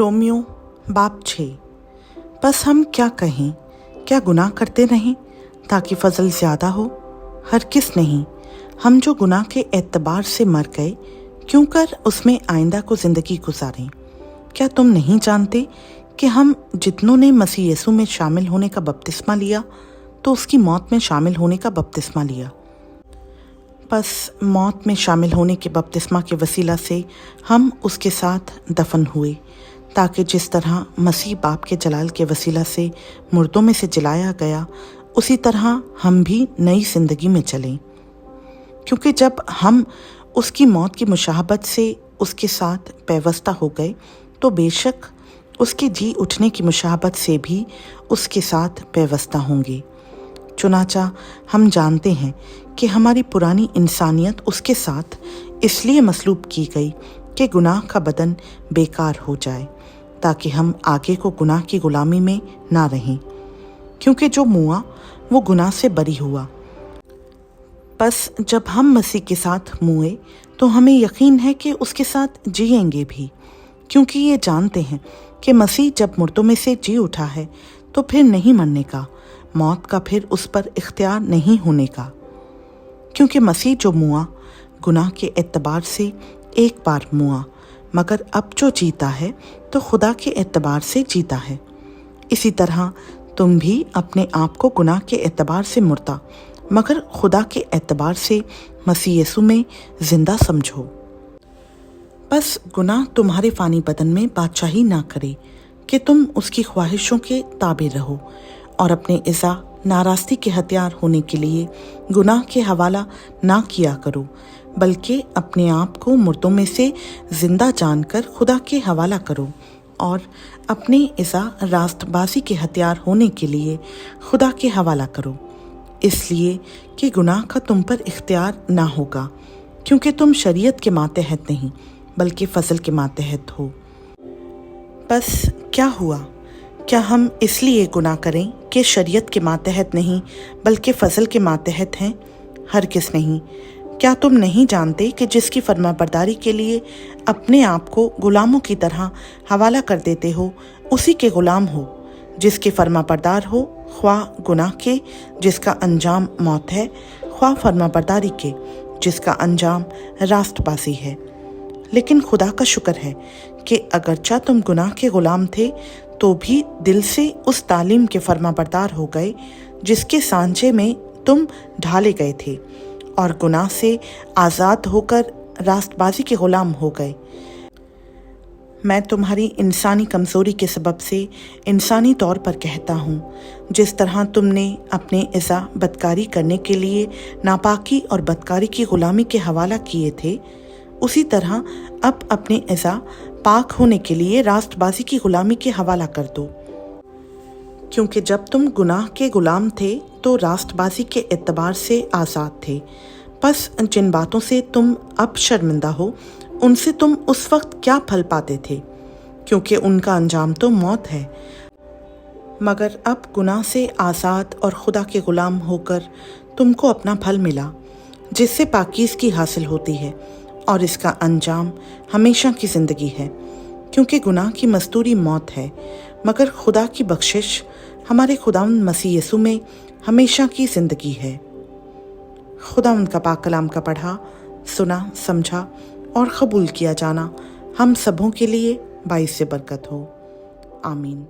Romeo बाब 6। बस हम क्या कहें, क्या गुनाह करते रहें ताकि फजल ज़्यादा हो? हरगिज़ नहीं। हम जो गुनाह के एतबार से मर गए, क्यों कर उसमें आइंदा को ज़िंदगी गुजारें? क्या तुम नहीं जानते कि हम जितनों ने मसीह यीशु में शामिल होने का बपतिस्मा लिया तो उसकी मौत में शामिल होने का बपतिस्मा लिया। बस मौत में शामिल होने के बपतिस्मा के वसीला से हम उसके साथ दफन हुए, ताकि जिस तरह मसीह बाप के जलाल के वसीला से मुर्दों में से जलाया गया, उसी तरह हम भी नई ज़िंदगी में चलें। क्योंकि जब हम उसकी मौत की मुशाहबत से उसके साथ पैवस्ता हो गए, तो बेशक उसके जी उठने की मुशाहबत से भी उसके साथ पैवस्ता होंगे। चुनाचा हम जानते हैं कि हमारी पुरानी इंसानियत उसके साथ इसलिए मसलूब की गई कि गुनाह का बदन बेकार हो जाए, ताकि हम आगे को गुनाह की गुलामी में ना रहें। क्योंकि जो मुआ वो गुनाह से बरी हुआ। बस जब हम मसीह के साथ मुए तो हमें यकीन है कि उसके साथ जिएंगे भी, क्योंकि ये जानते हैं कि मसीह जब मुर्दों में से जी उठा है तो फिर नहीं मरने का, मौत का फिर उस पर इख्तियार नहीं होने का। क्योंकि मसीह जो मुआ, गुनाह के एतबार से एक बार मुआ, मगर अब जो जीता है तो खुदा के एतबार से जीता है। इसी तरह तुम भी अपने आप को गुनाह के एतबार से मुर्दा, मगर खुदा के एतबार से मसीह यीशु में जिंदा समझो। बस गुनाह तुम्हारे फ़ानी बदन में बादशाही ना करे कि तुम उसकी ख्वाहिशों के ताबे रहो और अपने इज़ा नाराज़गी के हथियार होने के लिए गुनाह के हवाला ना किया करो, बल्कि अपने आप को मुर्दों में से ज़िंदा जानकर खुदा के हवाला करो और अपने इज़ा रास्तबाजी के हथियार होने के लिए खुदा के हवाला करो, इसलिए कि गुनाह का तुम पर इख्तियार ना होगा, क्योंकि तुम शरीयत के मातहत नहीं बल्कि फजल के मातहत हो। बस क्या हुआ? क्या हम इसलिए गुनाह करें कि शरीयत के मातहत नहीं बल्कि फजल के मातहत हैं? हरगिज़ नहीं। क्या तुम नहीं जानते कि जिसकी फरमाबरदारी के लिए अपने आप को गुलामों की तरह हवाला कर देते हो, उसी के गुलाम हो, जिसके फरमाबरदार हो, ख्वाह गुनाह के जिसका अंजाम मौत है, ख्वाह फरमाबरदारी के जिसका अंजाम रास्तबाजी है। लेकिन खुदा का शुक्र है कि अगरचा तुम गुनाह के गुलाम थे तो भी दिल से उस तालीम के फरमाबरदार हो गए जिसके सांचे में तुम ढाले गए थे, और गुनाह से आज़ाद होकर रास्तबाजी के गुलाम हो गए। मैं तुम्हारी इंसानी कमज़ोरी के सबब से इंसानी तौर पर कहता हूँ, जिस तरह तुमने अपने इज़ा बदकारी करने के लिए नापाकी और बदकारी की ग़ुलामी के हवाला किए थे, उसी तरह अब अपने इज़ा पाक होने के लिए रास्तबाजी की ग़ुलामी के हवाला कर दो। क्योंकि जब तुम गुनाह के ग़ुलाम थे तो रास्तबाजी के एतबार से आज़ाद थे। बस जिन बातों से तुम अब शर्मिंदा हो, उनसे तुम उस वक्त क्या फल पाते थे, क्योंकि उनका अंजाम तो मौत है। मगर अब गुनाह से आज़ाद और खुदा के ग़ुलाम होकर तुमको अपना फल मिला, जिससे पाकीज़गी हासिल होती है, और इसका अंजाम हमेशा की ज़िंदगी है। क्योंकि गुनाह की मज़दूरी मौत है, मगर खुदा की बख्शिश हमारे खुदावंद मसीह यीशु में हमेशा की ज़िंदगी है। खुदावंद का पाक कलाम का पढ़ा, सुना, समझा और कबूल किया जाना हम सबों के लिए बाइस से बरकत हो। आमीन।